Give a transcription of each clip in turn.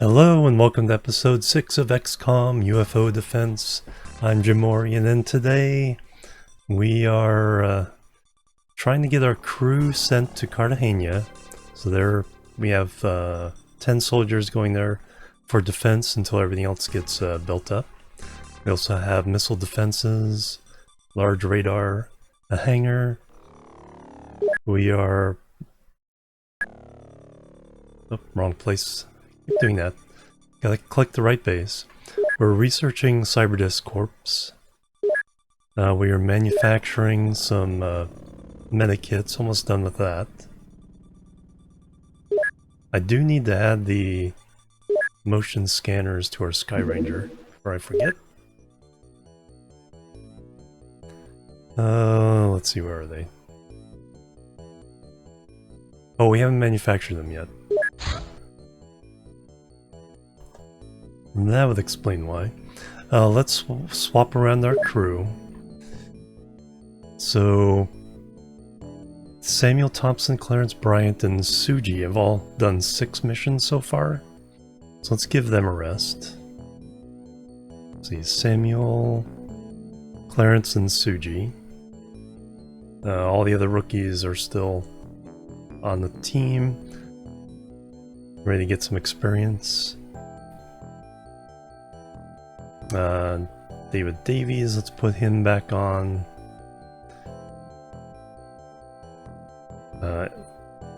Hello and welcome to episode 6 of XCOM UFO Defense. I'm Jimorian and today we are trying to get our crew sent to Cartagena. So we have 10 soldiers going there for defense until everything else gets built up. We also have missile defenses, large radar, a hangar. We are... Oh, wrong place. Keep doing that. Gotta click the right base. We're researching Cyberdisc Corps. We are manufacturing some medikits, almost done with that. I do need to add the motion scanners to our Sky Ranger before I forget. Let's see, where are they? Oh, we haven't manufactured them yet. That would explain why. Let's swap around our crew. So, Samuel Thompson, Clarence Bryant, and Suji have all done 6 missions so far. So let's give them a rest. Let's see, Samuel, Clarence, and Suji. All the other rookies are still on the team, ready to get some experience. David Davies, let's put him back on.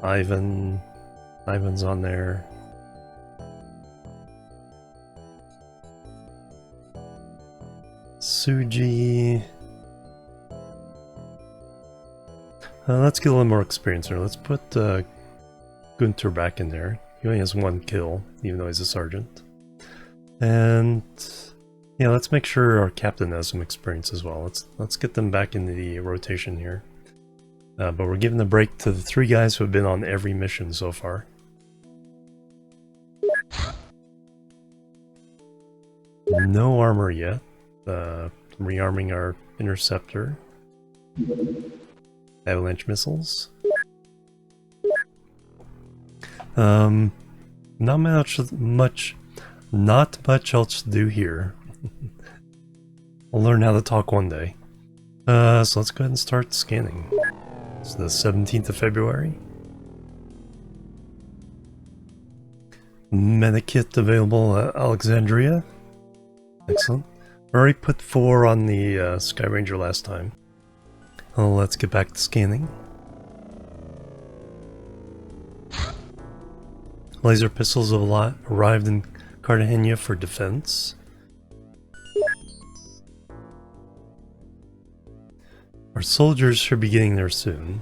Ivan's on there. Suji. Let's get a little more experience here. Let's put Gunter back in there. He only has 1 kill, even though he's a sergeant. And yeah, let's make sure our captain has some experience as well. Let's get them back into the rotation here. But we're giving the break to the 3 guys who have been on every mission so far. No armor yet. Rearming our interceptor. Avalanche missiles. Not much else to do here. I'll learn how to talk one day. So let's go ahead and start scanning. It's the 17th of February. Medikit available at Alexandria. Excellent. We already put 4 on the Sky Ranger last time. Well, let's get back to scanning. Laser pistols have arrived in Cartagena for defense. Our soldiers should be getting there soon.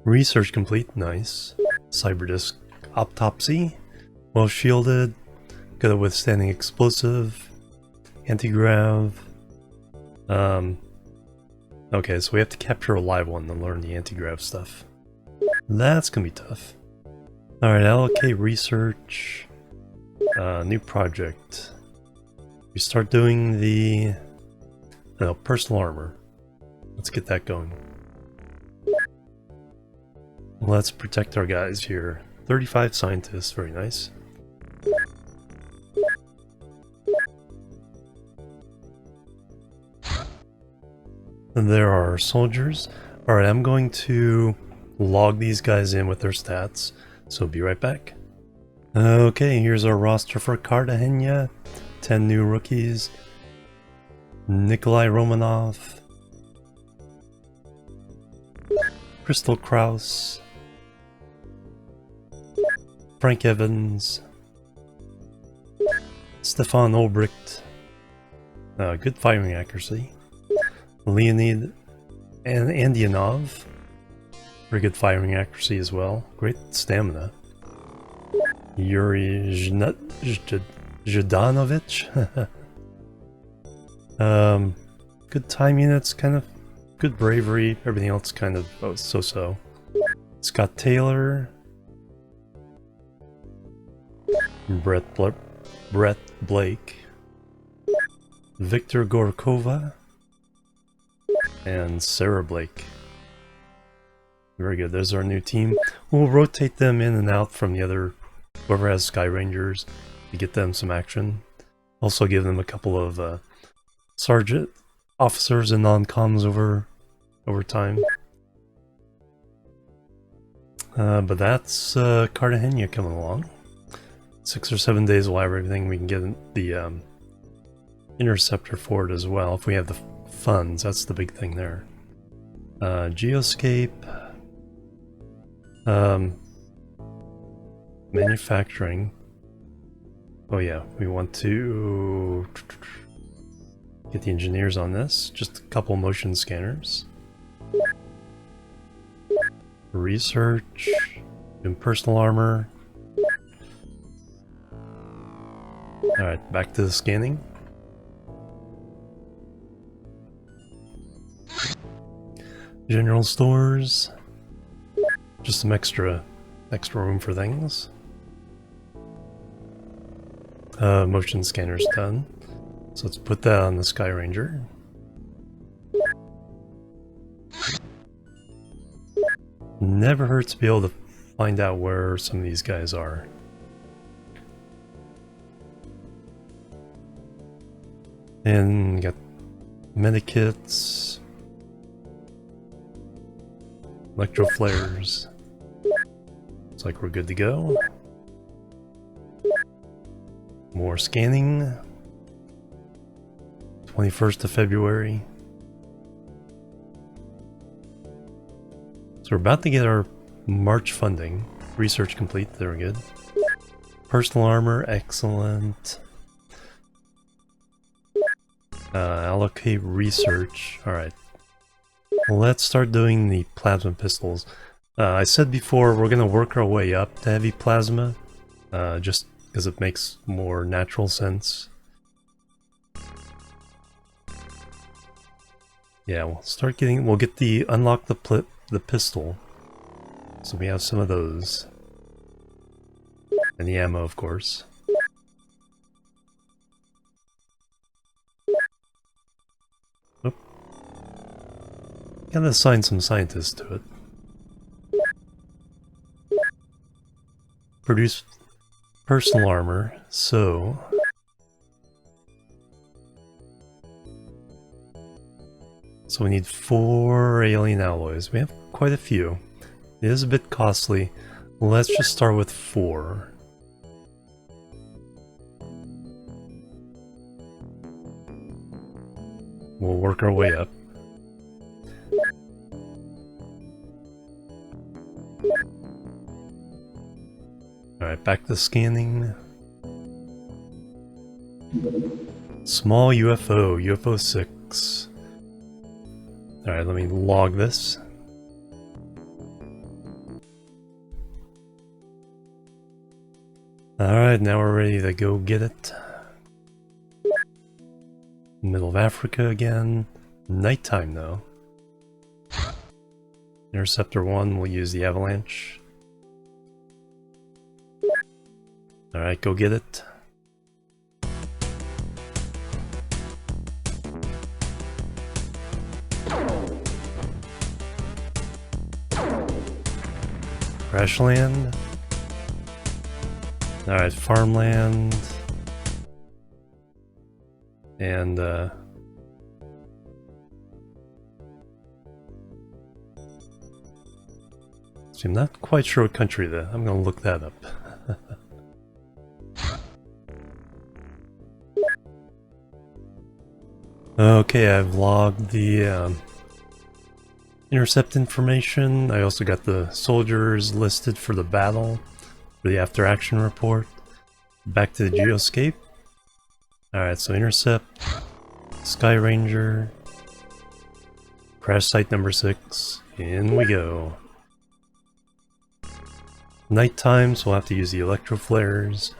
Research complete, nice. Cyberdisc autopsy, well shielded, good at withstanding explosive, anti-grav. Okay, so we have to capture a live one to learn the anti-grav stuff. That's gonna be tough. Alright, allocate research. New project. We start doing the personal armor. Let's get that going. Let's protect our guys here. 35 scientists, very nice. And there are our soldiers. Alright, I'm going to log these guys in with their stats, so be right back. Okay, here's our roster for Cartagena. 10 new rookies. Nikolai Romanov. Crystal Kraus. Frank Evans. Stefan Olbricht. Good firing accuracy. Leonid Andyanov. Very good firing accuracy as well. Great stamina. Yuri Zhdanovich. Good time units, kind of good bravery. Everything else kind of so-so. Scott Taylor. Brett Blake. Victor Gorkova. And Sarah Blake. Very good, there's our new team. We'll rotate them in and out from the other, whoever has Sky Rangers, to get them some action. Also give them a couple of sergeant officers and non-coms over time. But that's Cartagena coming along. 6 or 7 days will have everything. We can get the interceptor for it as well if we have the funds. That's the big thing there. Geoscape, manufacturing. Oh yeah, we want to get the engineers on this. Just a couple motion scanners. Research, and personal armor. Alright, back to the scanning. General stores. Just some extra room for things. Motion scanner's done. So let's put that on the Sky Ranger. Never hurts to be able to find out where some of these guys are. And we got medikits, electro flares. Looks like we're good to go. More scanning. 21st of February. So we're about to get our March funding. Research complete, there we go. Personal armor, excellent. Allocate research, alright. Let's start doing the plasma pistols. I said before, we're gonna work our way up to heavy plasma, just because it makes more natural sense. Yeah, we'll start getting, we'll get the, unlock the pistol. So we have some of those. And the ammo, of course. Oop. Gotta assign some scientists to it. Produce personal armor, so... So we need 4 alien alloys. We have quite a few. It is a bit costly. Let's just start with 4. We'll work our way up. Alright, back to scanning. Small UFO, UFO 6. Alright, let me log this. Alright, now we're ready to go get it. Middle of Africa again. Nighttime though. Interceptor 1 will use the avalanche. Alright, go get it. Crash land. Alright, farmland. And see, I'm not quite sure what country that. I'm gonna look that up. Okay, I've logged the intercept information. I also got the soldiers listed for the battle, for the after action report. Back to the geoscape. Alright, so intercept, Sky Ranger, crash site number 6, in we go. Nighttime, so we'll have to use the electro flares.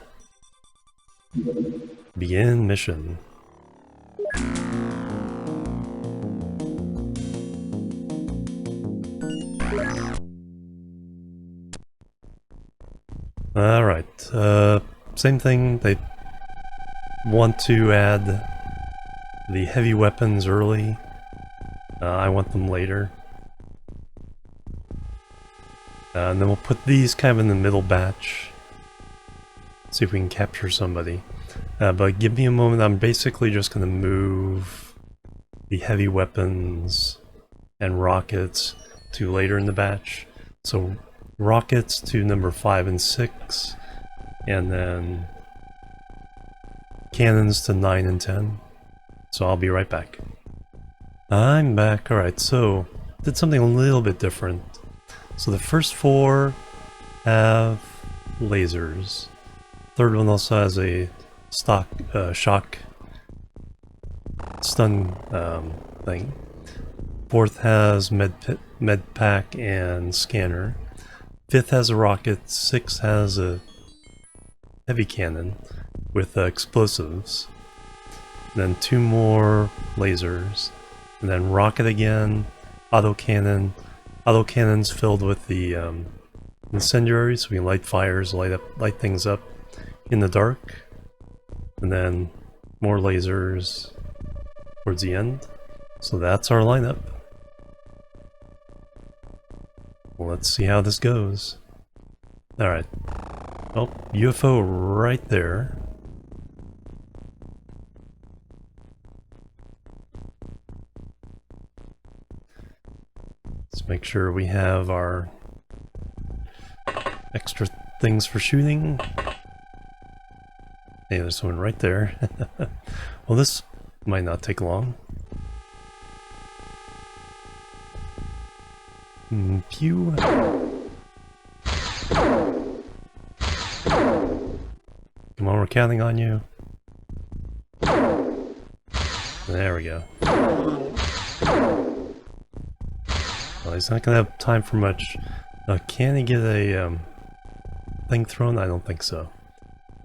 Begin mission. Alright, same thing, they want to add the heavy weapons early. I want them later. And then we'll put these kind of in the middle batch. See if we can capture somebody. But give me a moment, I'm basically just going to move the heavy weapons and rockets to later in the batch. So rockets to number 5 and 6, and then cannons to 9 and 10. So I'll be right back. I'm back. Alright, so did something a little bit different. So the first 4 have lasers. Third one also has a stock shock stun thing. Fourth has med pack and scanner. Fifth has a rocket. Sixth has a heavy cannon with explosives. Then 2 more lasers. And then rocket again, autocannon. Autocannon's filled with the incendiary, so we can light fires, light things up in the dark. And then more lasers towards the end. So that's our lineup. Well, let's see how this goes. Alright. Oh, UFO right there. Let's make sure we have our extra things for shooting. Hey, there's one right there. Well, this might not take long. Pew. Come on, we're counting on you. There we go. Well, he's not gonna have time for much. Can he get a thing thrown? I don't think so.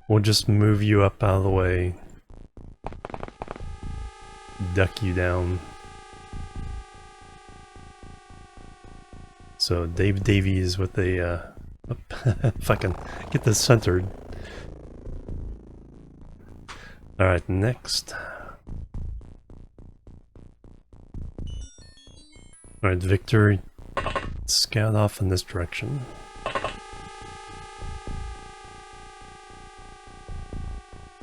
We'll just move you up out of the way. Duck you down. So Dave Davies with a if I can get this centered. Alright, next. Alright, Victor, scout off in this direction.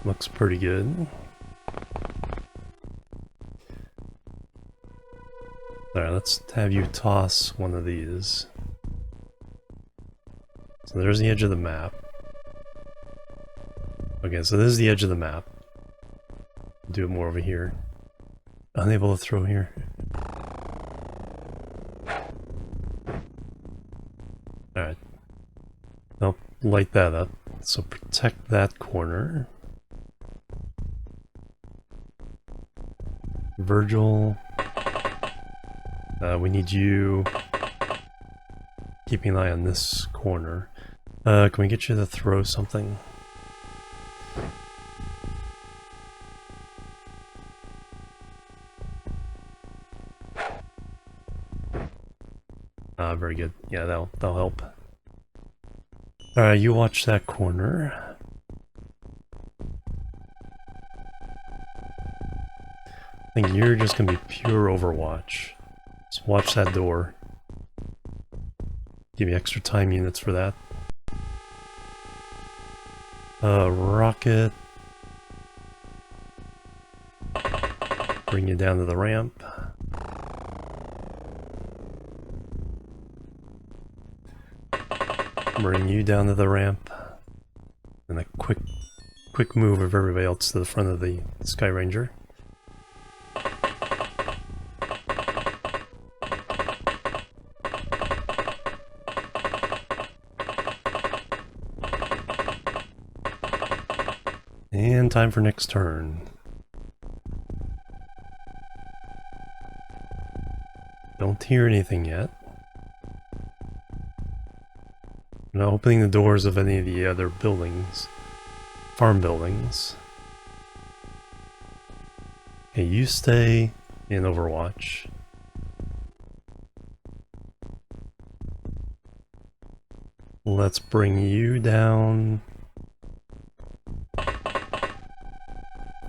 Looks pretty good. Alright, let's have you toss one of these. So there's the edge of the map. Okay, so this is the edge of the map. Do it more over here. Unable to throw here. Alright. I'll light that up. So protect that corner. Virgil. We need you keeping an eye on this corner. Can we get you to throw something? Very good. Yeah, that'll help. Alright, you watch that corner. I think you're just gonna be pure Overwatch. Just watch that door. Give you extra time units for that. Rocket. Bring you down to the ramp. Bring you down to the ramp. And a quick move of everybody else to the front of the Sky Ranger. And time for next turn. Don't hear anything yet. I'm not opening the doors of any of the other buildings. Farm buildings. Okay, you stay in Overwatch. Let's bring you down.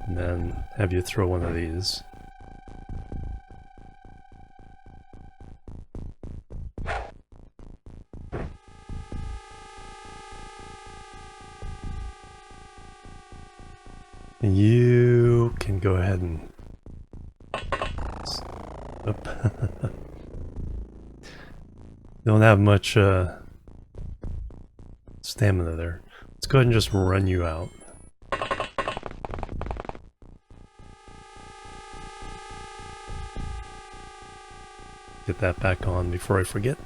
And then have you throw one of these. You can go ahead and... Don't have much stamina there. Let's go ahead and just run you out. Get that back on before I forget.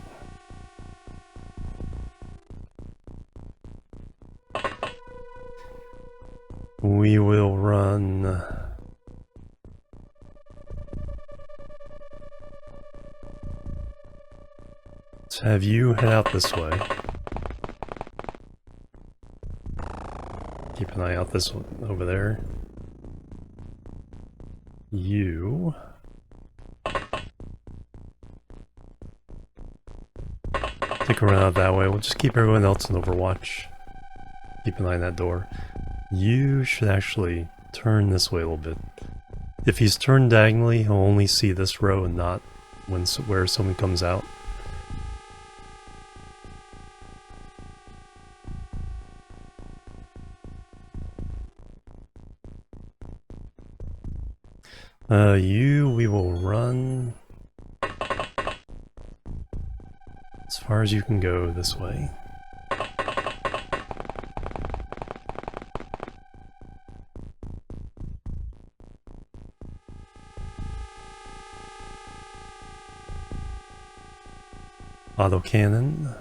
We will run... Let's have you head out this way. Keep an eye out this one over there. You... Stick around out that way. We'll just keep everyone else in Overwatch. Keep an eye on that door. You should actually turn this way a little bit. If he's turned diagonally, he'll only see this row and not where someone comes out. We will run as far as you can go this way. Autocannon.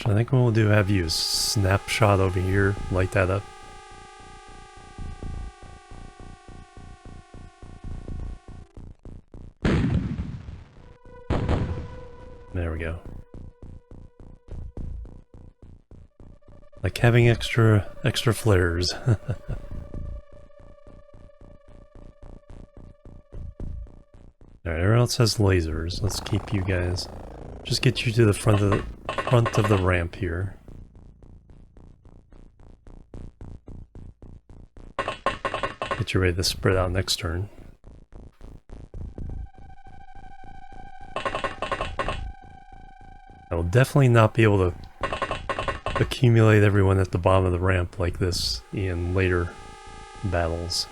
I think what we'll do, have you snapshot over here, light that up. There we go. Like having extra flares. Alright, everyone else has lasers. Let's keep you guys. Just get you to the front of the ramp here. Get you ready to spread out next turn. I will definitely not be able to accumulate everyone at the bottom of the ramp like this in later battles.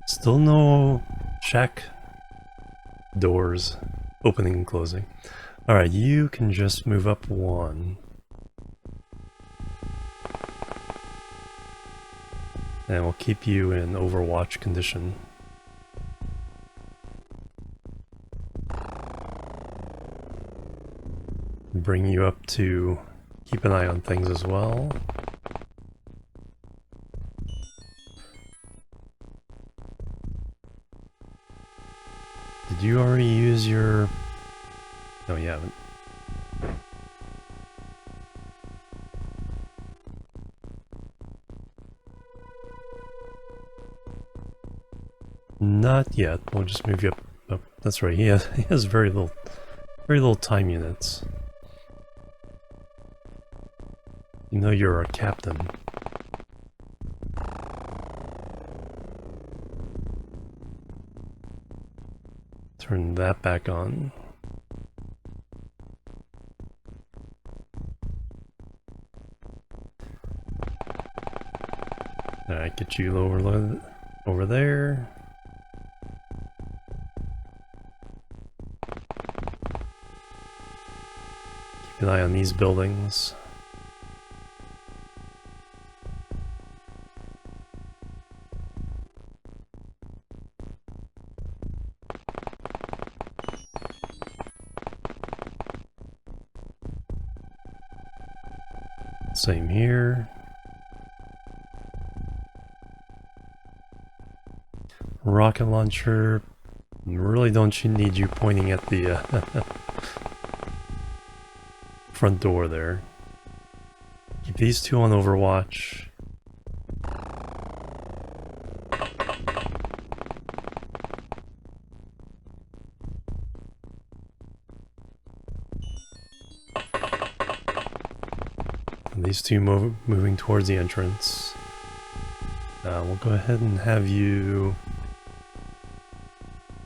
Still no shack doors opening and closing. Alright, you can just move up one. And we'll keep you in Overwatch condition. Bring you up to keep an eye on things as well. Did you already use your... No, you haven't. Not yet. We'll just move you up. Oh, that's right. He has very little time units. You know you're a captain. Turn that back on. Alright, get you over there. Keep an eye on these buildings. Same here. Rocket launcher. Really don't need you pointing at the front door there. Keep these two on Overwatch. These two moving towards the entrance. We'll go ahead and have you...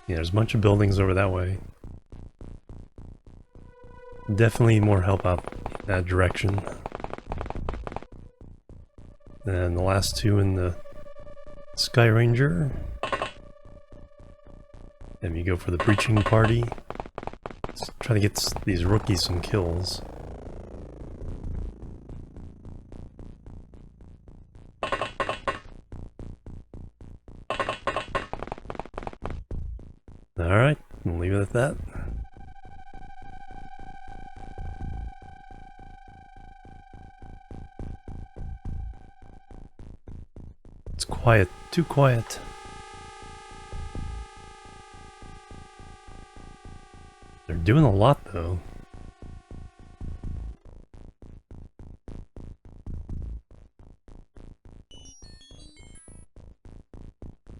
Yeah, there's a bunch of buildings over that way. Definitely more help out that direction. And the last two in the Sky Ranger. And you go for the breaching party. Let's try to get these rookies some kills. Alright, we'll leave it at that. It's quiet, too quiet. They're doing a lot though.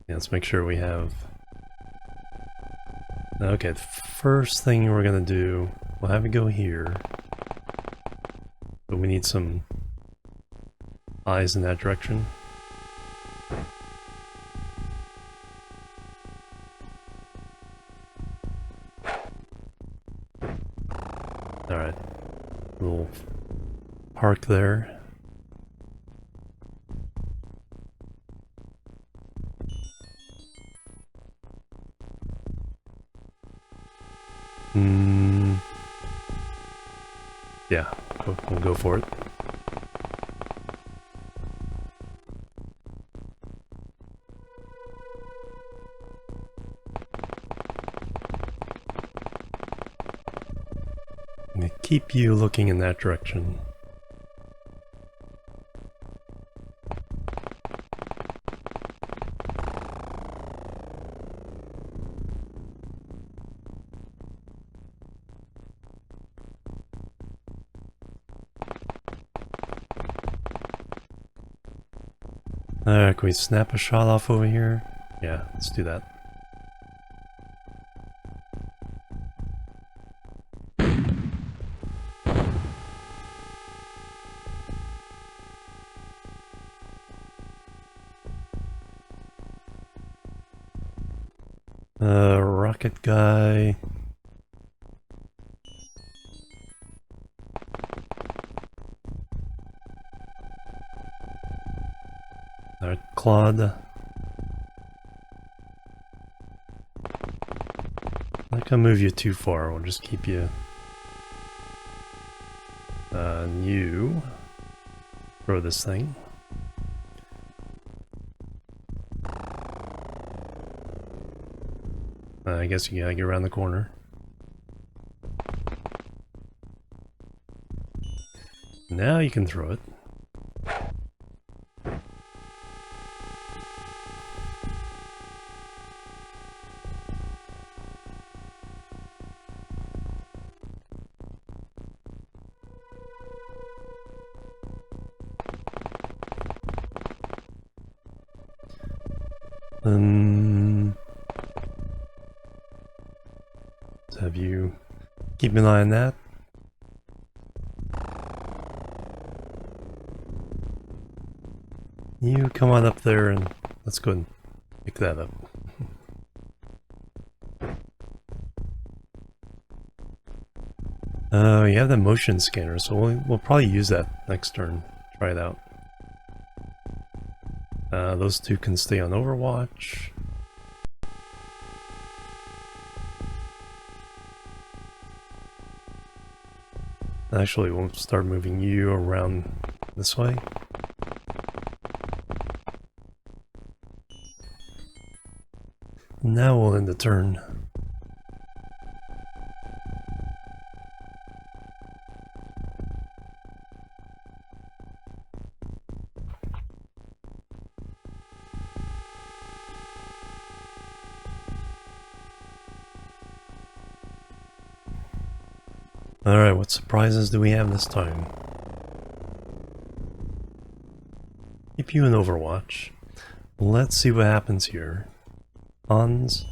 Yeah, let's make sure we have... Okay, the first thing we're gonna do, we'll have it go here. But we need some eyes in that direction. Alright. We'll park there. Yeah, we'll go for it. I'm gonna keep you looking in that direction. Alright, can we snap a shot off over here? Yeah, let's do that. Rocket guy. Alright, Claude. I'm not gonna move you too far, we'll just keep you... you... throw this thing. I guess you gotta get around the corner. Now you can throw it. Let's have you keep an eye on that. You come on up there and let's go and pick that up. You have the motion scanner, so we'll probably use that next turn. Try it out. Those two can stay on Overwatch. Actually, we'll start moving you around this way. Now we'll end the turn. Alright, what surprises do we have this time? Keep you in Overwatch. Let's see what happens here. Hans.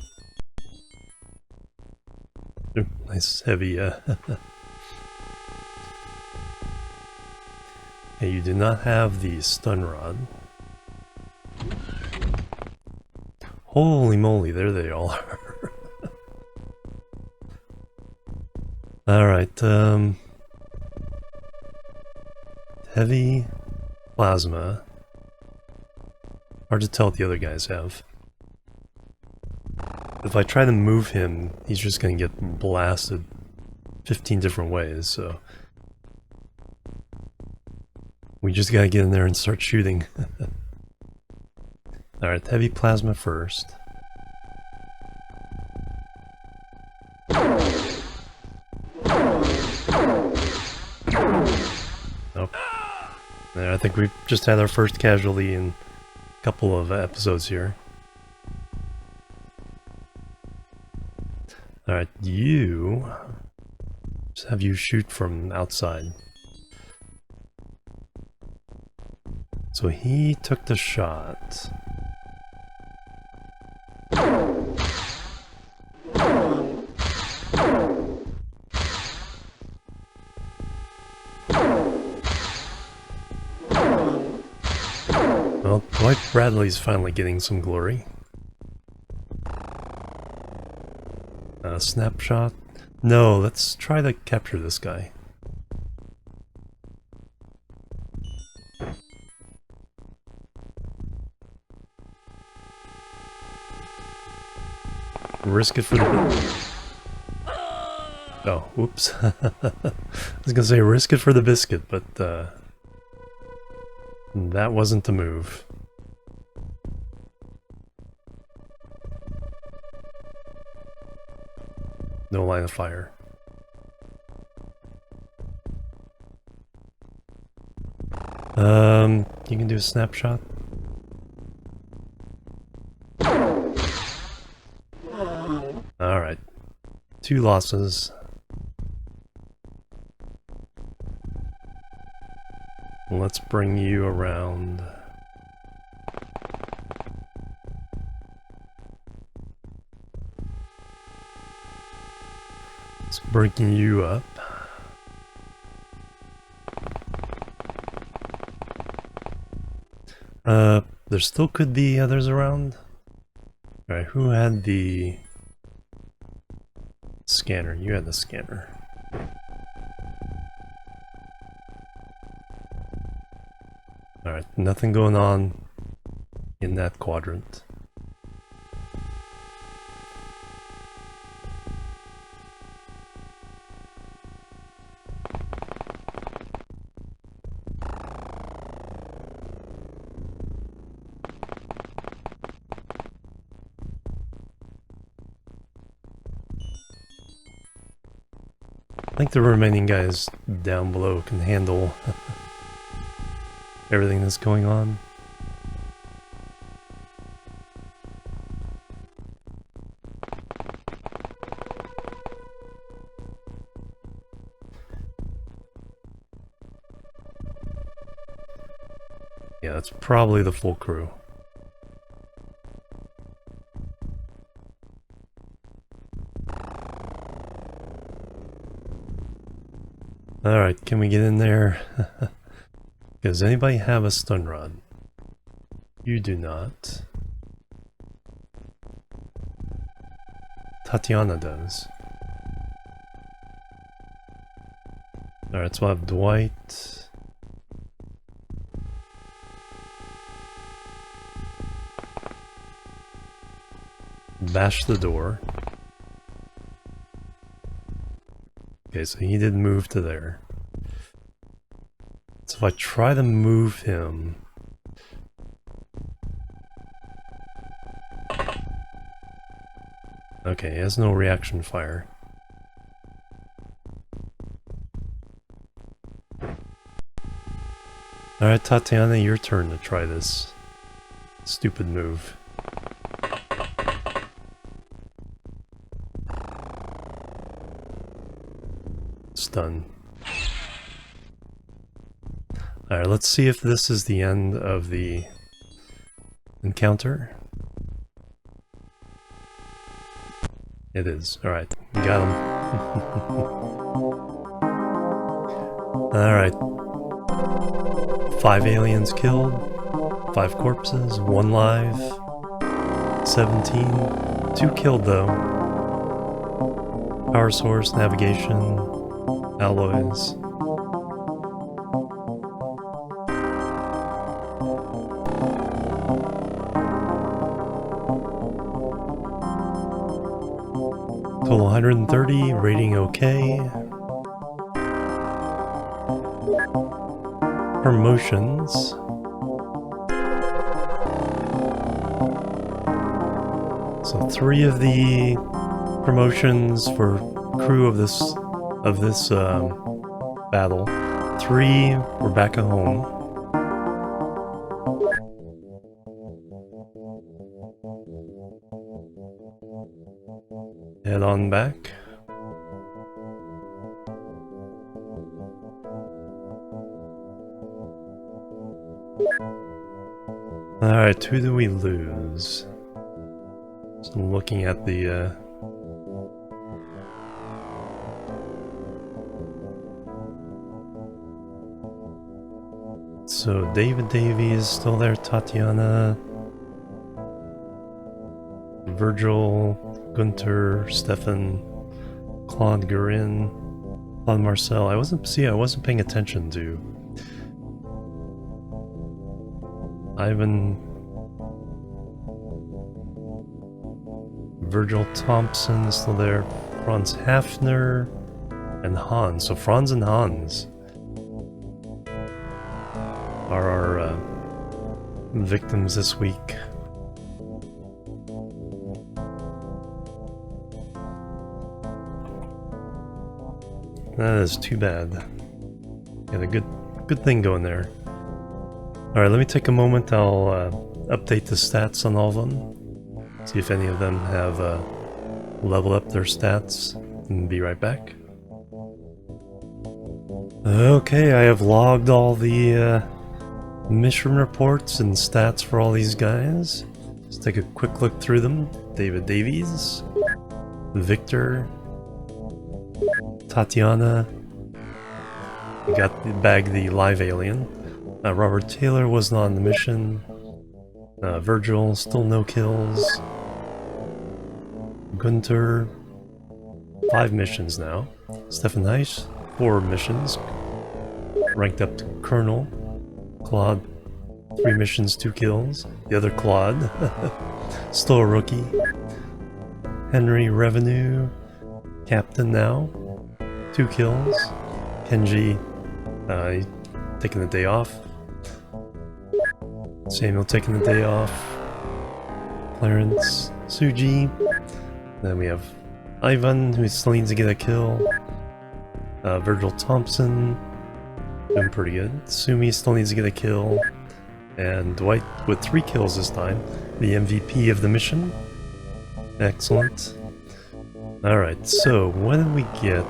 Ooh, nice heavy Hey, you do not have the stun rod. Holy moly, there they all are. Alright, heavy plasma. Hard to tell what the other guys have. If I try to move him, he's just gonna get blasted 15 different ways, so... we just gotta get in there and start shooting. Alright, heavy plasma first. Nope. There, I think we've just had our first casualty in a couple of episodes here. Alright, you... just have you shoot from outside. So he took the shot. Well, Dwight Bradley's finally getting some glory. Snapshot? No, let's try to capture this guy. Risk it for the... oh, whoops. I was gonna say risk it for the biscuit, but that wasn't the move. No line of fire. You can do a snapshot. Alright. 2 losses. Let's bring you around. Let's bring you up. There still could be others around. Alright, who had the scanner? You had the scanner. Alright, nothing going on in that quadrant. I think the remaining guys down below can handle everything that's going on. Yeah, that's probably the full crew. Alright, can we get in there? Does anybody have a stun rod? You do not. Tatiana does. Alright, so I have Dwight. Bash the door. Okay, so he did move to there. So if I try to move him... okay, he has no reaction fire. Alright, Tatiana, your turn to try this stupid move. Stun. Alright, let's see if this is the end of the encounter. It is. Alright, we got him. Alright. 5 aliens killed, 5 corpses, 1 live, 17, 2 killed though. Power source, navigation, alloys. Total 130, rating okay. Promotions. So 3 of the promotions for crew of this battle. 3 were back at home. Head on back. Alright, who do we lose? So I'm looking at the so David Davies still there, Tatiana, Virgil, Gunter, Stefan, Claude Guerin, Claude Marcel. I wasn't paying attention to Ivan, Virgil Thompson is still there, Franz Hafner, and Hans. So Franz and Hans are our victims this week. That is too bad. Got a good thing going there. Alright, let me take a moment. I'll update the stats on all of them. See if any of them have leveled up their stats. And be right back. Okay, I have logged all the mission reports and stats for all these guys. Let's take a quick look through them. David Davies, Victor, Tatiana, we got the live alien. Robert Taylor was not on the mission. Virgil, still no kills. Gunter, 5 missions now. Stefan Heiss, 4 missions. Ranked up to Colonel. Claude, 3 missions, 2 kills. The other Claude, still a rookie. Henry Revenue, Captain now. 2 kills. Kenji, taking the day off. Samuel taking the day off. Clarence, Suji. Then we have Ivan, who still needs to get a kill. Virgil Thompson, doing pretty good. Sumi still needs to get a kill. And Dwight with 3 kills this time. The MVP of the mission. Excellent. Alright, so what did we get?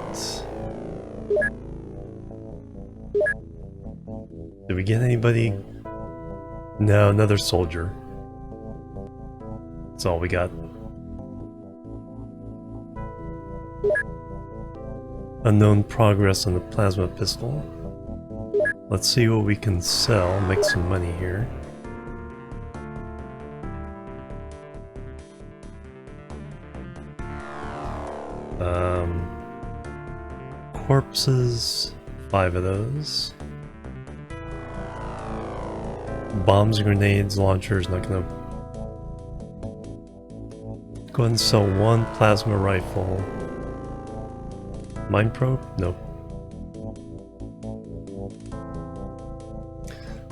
Did we get anybody? No, another soldier. That's all we got. Unknown progress on the plasma pistol. Let's see what we can sell, make some money here. Corpses, 5 of those. Bombs, grenades, launchers, not gonna... Go ahead and sell 1 plasma rifle. Mine probe? Nope.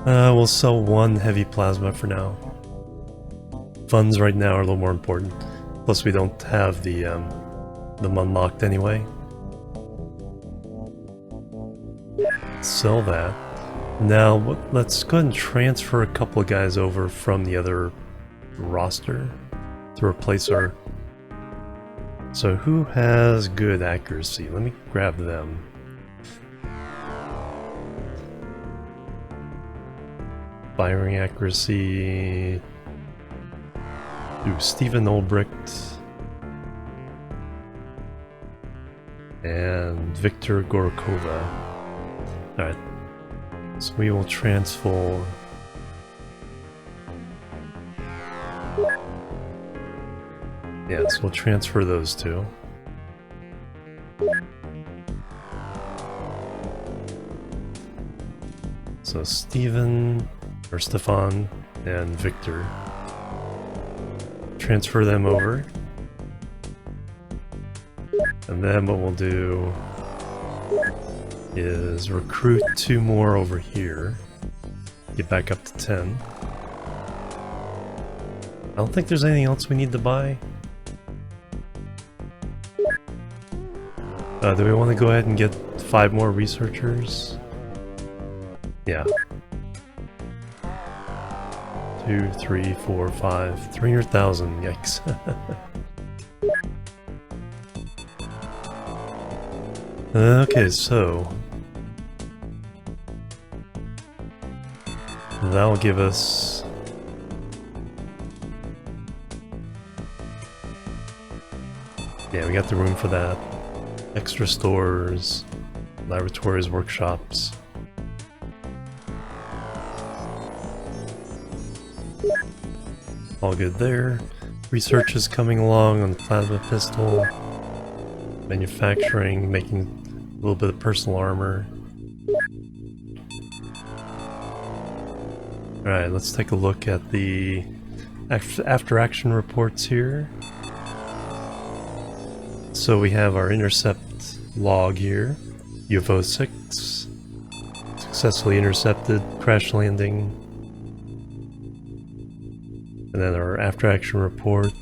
We'll sell 1 heavy plasma for now. Funds right now are a little more important. Plus we don't have them unlocked anyway. Sell that. Now, let's go ahead and transfer a couple of guys over from the other roster to replace our... So who has good accuracy? Let me grab them. Firing accuracy... Ooh, Stephen Olbricht. And Victor Gorokova. Alright. So we will transfer. Yes, we'll transfer those two. So Stefan and Victor. Transfer them over. And then what we'll do is recruit 2 more over here. Get back up to 10. I don't think there's anything else we need to buy. Do we want to go ahead and get 5 more researchers? Yeah. 2, 3, 4, 5, 300,000, yikes. Okay, so that'll give us we got the room for that. Extra stores, laboratories, workshops. All good there. Research is coming along on the plasma pistol. Manufacturing, making a little bit of personal armor. Alright, let's take a look at the after action reports here. So we have our intercept log here. UFO 6 successfully intercepted, crash landing. And then our after action report.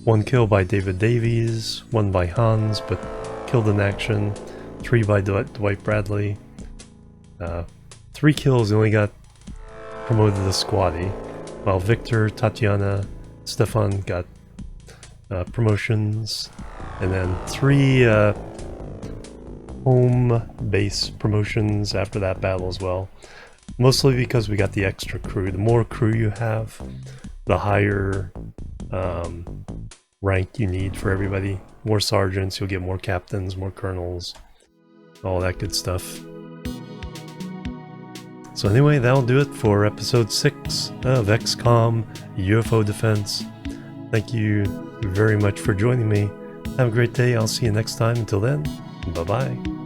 1 kill by David Davies, 1 by Hans, but killed in action, 3 by Dwight Bradley. 3 kills, only got promoted to squatty, while Victor, Tatiana, Stefan got promotions, and then 3 home base promotions after that battle as well. Mostly because we got the extra crew. The more crew you have, the higher rank you need for everybody. More sergeants, you'll get more captains, more colonels, all that good stuff. So anyway, that'll do it for episode 6 of XCOM UFO Defense. Thank you very much for joining me. Have a great day. I'll see you next time. Until then, bye-bye.